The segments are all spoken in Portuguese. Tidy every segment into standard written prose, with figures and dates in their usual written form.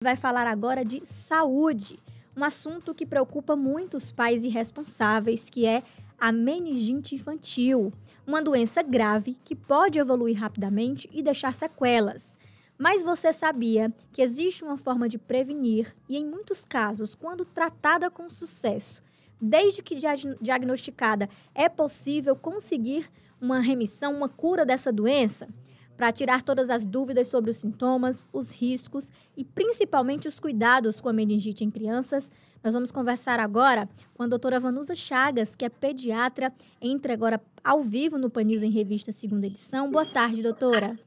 Vai falar agora de saúde, um assunto que preocupa muitos pais irresponsáveis, que é a meningite infantil, uma doença grave que pode evoluir rapidamente e deixar sequelas. Mas você sabia que existe uma forma de prevenir e, em muitos casos, quando tratada com sucesso, desde que diagnosticada, é possível conseguir uma remissão, uma cura dessa doença? Para tirar todas as dúvidas sobre os sintomas, os riscos e principalmente os cuidados com a meningite em crianças, nós vamos conversar agora com a doutora Vanusa Chagas, que é pediatra, entra agora ao vivo no Pan News em Revista, segunda edição. Boa tarde, doutora.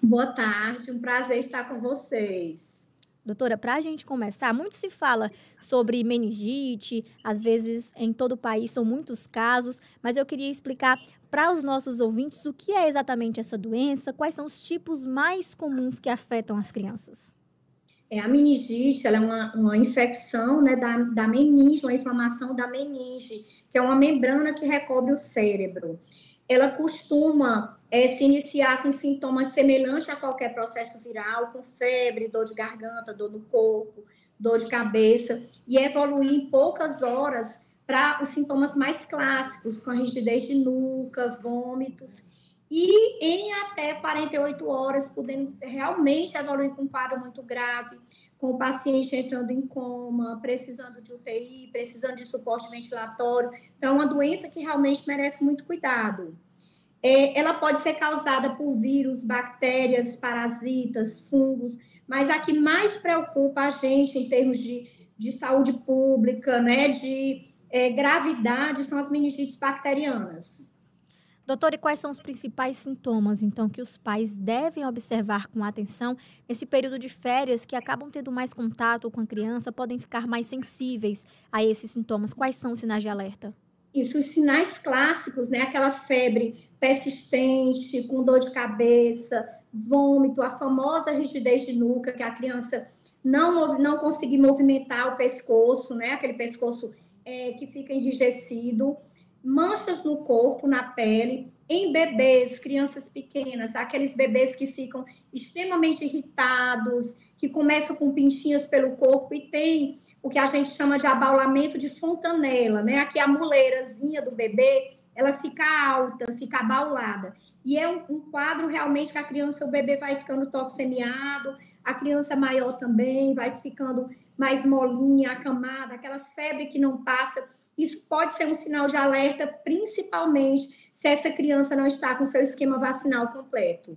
Boa tarde, um prazer estar com vocês. Doutora, para a gente começar, muito se fala sobre meningite, às vezes em todo o país são muitos casos, mas eu queria explicar para os nossos ouvintes o que é exatamente essa doença, quais são os tipos mais comuns que afetam as crianças. A meningite, ela é uma infecção, né, da meninge, uma inflamação da meninge, que é uma membrana que recobre o cérebro. Ela costuma se iniciar com sintomas semelhantes a qualquer processo viral, com febre, dor de garganta, dor no corpo, dor de cabeça, e evoluir em poucas horas para os sintomas mais clássicos, com rigidez de nuca, vômitos, e em até 48 horas, podendo realmente evoluir com um quadro muito grave, com o paciente entrando em coma, precisando de UTI, precisando de suporte ventilatório. Então, é uma doença que realmente merece muito cuidado. Ela pode ser causada por vírus, bactérias, parasitas, fungos, mas a que mais preocupa a gente em termos de saúde pública, né, de gravidade, são as meningites bacterianas. Doutora, e quais são os principais sintomas, então, que os pais devem observar com atenção nesse período de férias, que acabam tendo mais contato com a criança, podem ficar mais sensíveis a esses sintomas? Quais são os sinais de alerta? Isso, os sinais clássicos, né? Aquela febre persistente, com dor de cabeça, vômito, a famosa rigidez de nuca, que a criança não conseguir movimentar o pescoço, né? Aquele pescoço que fica enrijecido, manchas no corpo, na pele, em bebês, crianças pequenas, aqueles bebês que ficam extremamente irritados, que começam com pintinhas pelo corpo e tem o que a gente chama de abaulamento de fontanela, né? Aqui a muleirazinha do bebê, ela fica alta, fica abaulada. E é um quadro realmente que a criança, o bebê vai ficando toxemiado, a criança maior também vai ficando mais molinha, acamada, aquela febre que não passa. Isso pode ser um sinal de alerta, principalmente se essa criança não está com seu esquema vacinal completo.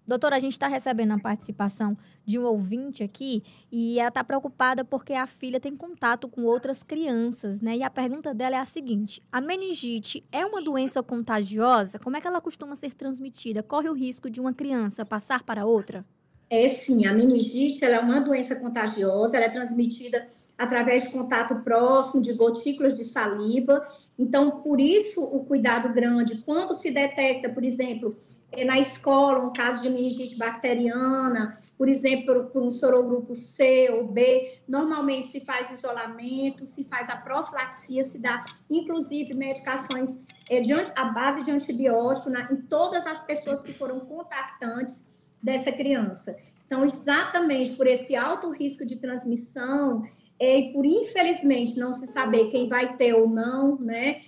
Doutora, a gente está recebendo a participação de um ouvinte aqui e ela está preocupada porque a filha tem contato com outras crianças, né? E a pergunta dela é a seguinte: a meningite é uma doença contagiosa? Como é que ela costuma ser transmitida? Corre o risco de uma criança passar para outra? Sim, a meningite ela é uma doença contagiosa, ela é transmitida através de contato próximo, de gotículas de saliva. Então, por isso, o cuidado grande, quando se detecta, por exemplo, na escola, um caso de meningite bacteriana, por exemplo, por um sorogrupo C ou B, normalmente se faz isolamento, se faz a profilaxia, se dá, inclusive, medicações à base de antibiótico em todas as pessoas que foram contactantes dessa criança. Então, exatamente por esse alto risco de transmissão e por, infelizmente, não se saber quem vai ter ou não, né,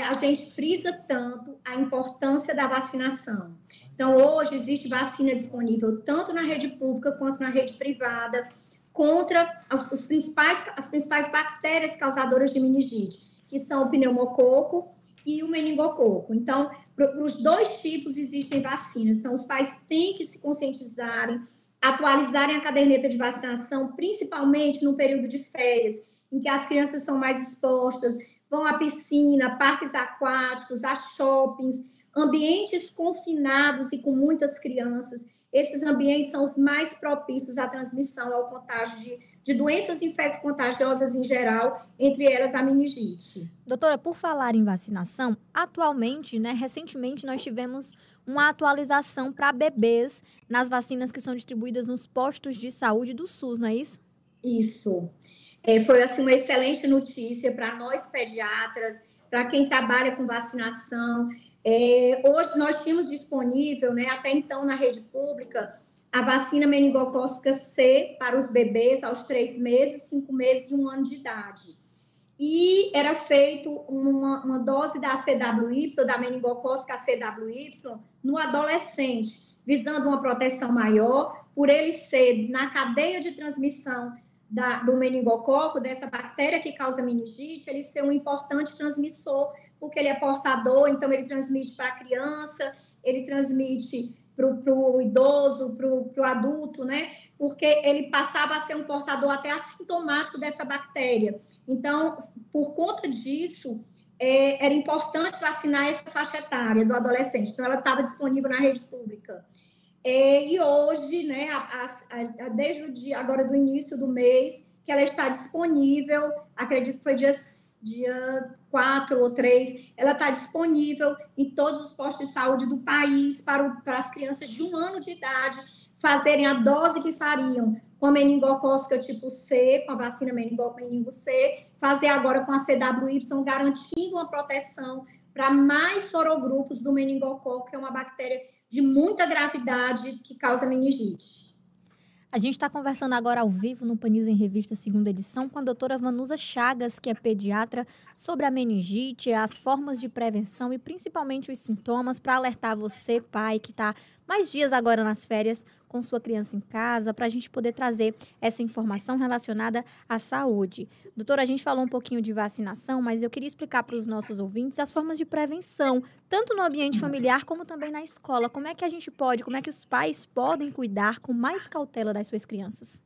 a gente frisa tanto a importância da vacinação. Então, hoje existe vacina disponível tanto na rede pública quanto na rede privada contra as principais bactérias causadoras de meningite, que são o pneumococo e o meningococo. Então, para os dois tipos existem vacinas. Então, os pais têm que se conscientizarem, atualizarem a caderneta de vacinação, principalmente no período de férias, em que as crianças são mais expostas, vão à piscina, parques aquáticos, a shoppings, ambientes confinados e com muitas crianças. Esses ambientes são os mais propícios à transmissão, ao contágio de doenças infecto-contagiosas em geral, entre elas a meningite. Doutora, por falar em vacinação, atualmente, né, recentemente nós tivemos uma atualização para bebês nas vacinas que são distribuídas nos postos de saúde do SUS, não é isso? Isso. Foi assim, uma excelente notícia para nós pediatras, para quem trabalha com vacinação. Hoje nós tínhamos disponível, né, até então na rede pública, a vacina meningocócica C para os bebês aos 3 meses, 5 meses e 1 ano de idade. E era feito uma dose da CWY, da meningocócica CWY, no adolescente, visando uma proteção maior, por ele ser na cadeia de transmissão do meningococo, dessa bactéria que causa meningite, ele ser um importante transmissor, porque ele é portador, então ele transmite para a criança, ele transmite para o idoso, para o adulto, né? Porque ele passava a ser um portador até assintomático dessa bactéria. Então, por conta disso, era importante vacinar essa faixa etária do adolescente. Então, ela estava disponível na rede pública. E hoje, né, desde o dia, agora do início do mês, que ela está disponível, acredito que foi dia 4 ou 3, ela está disponível em todos os postos de saúde do país para as crianças de 1 ano de idade fazerem a dose que fariam com a meningocócica tipo C, com a vacina meningo C, fazer agora com a CWY, garantindo uma proteção para mais sorogrupos do meningococo, que é uma bactéria de muita gravidade que causa meningite. A gente está conversando agora ao vivo no Pan News em Revista, segunda edição, com a doutora Vanusa Chagas, que é pediatra, sobre a meningite, as formas de prevenção e principalmente os sintomas, para alertar você, pai, que está mais dias agora nas férias com sua criança em casa, para a gente poder trazer essa informação relacionada à saúde. Doutora, a gente falou um pouquinho de vacinação, mas eu queria explicar para os nossos ouvintes as formas de prevenção, tanto no ambiente familiar como também na escola. Como é que os pais podem cuidar com mais cautela das suas crianças?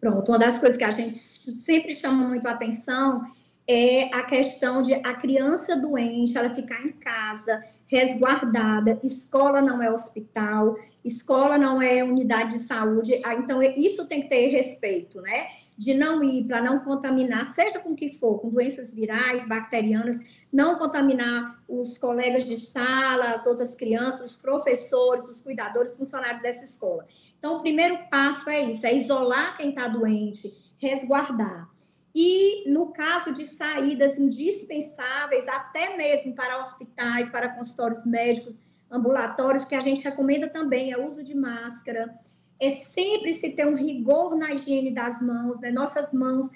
Pronto, uma das coisas que a gente sempre chama muito a atenção é a questão de a criança doente, ela ficar em casa, resguardada. Escola não é hospital, escola não é unidade de saúde, então isso tem que ter respeito, né? De não ir para não contaminar, seja com o que for, com doenças virais, bacterianas, não contaminar os colegas de sala, as outras crianças, os professores, os cuidadores, funcionários dessa escola. Então, o primeiro passo é isso, é isolar quem está doente, resguardar. E, no caso de saídas indispensáveis, até mesmo para hospitais, para consultórios médicos, ambulatórios, que a gente recomenda também é o uso de máscara, é sempre se ter um rigor na higiene das mãos, né? Nossas mãos,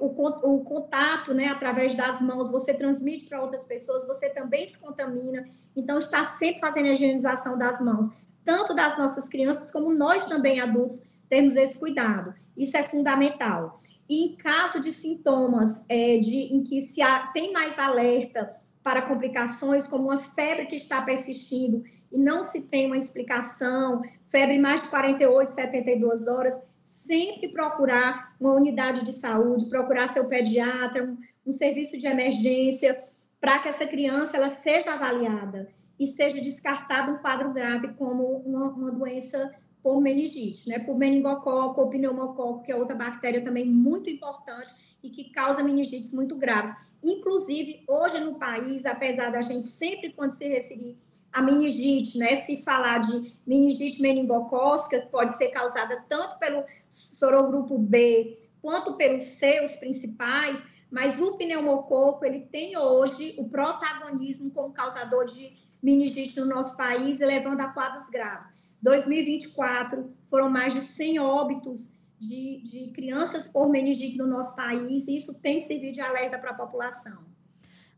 o contato, né, através das mãos, você transmite para outras pessoas, você também se contamina, então está sempre fazendo a higienização das mãos, tanto das nossas crianças, como nós também adultos, temos esse cuidado, isso é fundamental. E em caso de sintomas em que tem mais alerta para complicações, como uma febre que está persistindo e não se tem uma explicação, febre mais de 48, 72 horas, sempre procurar uma unidade de saúde, procurar seu pediatra, um serviço de emergência, para que essa criança ela seja avaliada e seja descartado um quadro grave como uma doença por meningite, né? Por meningococo ou pneumococo, que é outra bactéria também muito importante e que causa meningites muito graves. Inclusive, hoje no país, apesar da gente sempre, quando se referir a meningite, né, se falar de meningite meningocócica, que pode ser causada tanto pelo sorogrupo B quanto pelo C, os principais, mas o pneumococo, ele tem hoje o protagonismo como causador de meningite no nosso país, levando a quadros graves. 2024, foram mais de 100 óbitos de crianças por meningite no nosso país, e isso tem que servir de alerta para a população.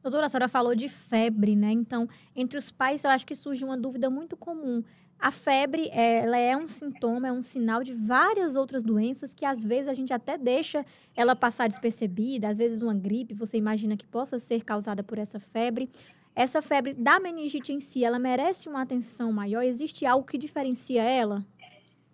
Doutora, a senhora falou de febre, né? Então, entre os pais, eu acho que surge uma dúvida muito comum. A febre, ela é um sintoma, é um sinal de várias outras doenças que, às vezes, a gente até deixa ela passar despercebida. Às vezes, uma gripe, você imagina que possa ser causada por essa febre. Essa febre da meningite em si, ela merece uma atenção maior? Existe algo que diferencia ela?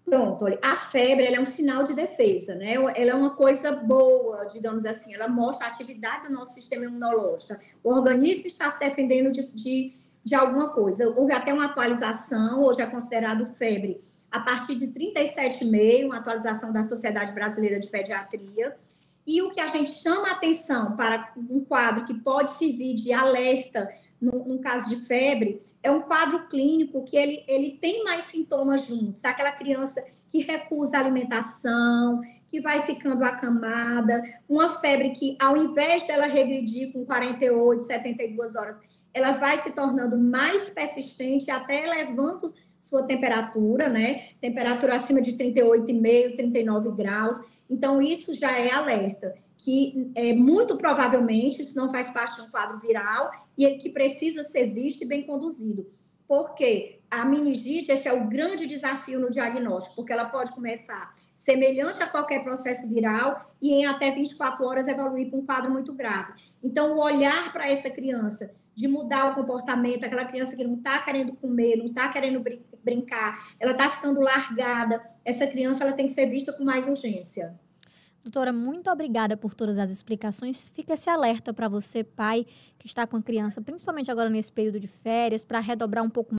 Pronto, olha, a febre ela é um sinal de defesa, né? Ela é uma coisa boa, digamos assim, ela mostra a atividade do nosso sistema imunológico. O organismo está se defendendo de alguma coisa. Houve até uma atualização, hoje é considerado febre, a partir de 37,5, uma atualização da Sociedade Brasileira de Pediatria. E o que a gente chama a atenção para um quadro que pode servir de alerta num caso de febre, é um quadro clínico que ele tem mais sintomas juntos. Aquela criança que recusa a alimentação, que vai ficando acamada, uma febre que, ao invés dela regredir com 48, 72 horas, ela vai se tornando mais persistente, até levando sua temperatura, né? Temperatura acima de 38,5, 39 graus. Então, isso já é alerta, que muito provavelmente isso não faz parte de um quadro viral e que precisa ser visto e bem conduzido. Porque a meningite, esse é o grande desafio no diagnóstico, porque ela pode começar semelhante a qualquer processo viral e em até 24 horas evoluir para um quadro muito grave. Então, o olhar para essa criança, de mudar o comportamento, aquela criança que não está querendo comer, não está querendo brincar, ela está ficando largada, essa criança ela tem que ser vista com mais urgência. Doutora, muito obrigada por todas as explicações. Fica esse alerta para você, pai, que está com a criança, principalmente agora nesse período de férias, para redobrar um pouco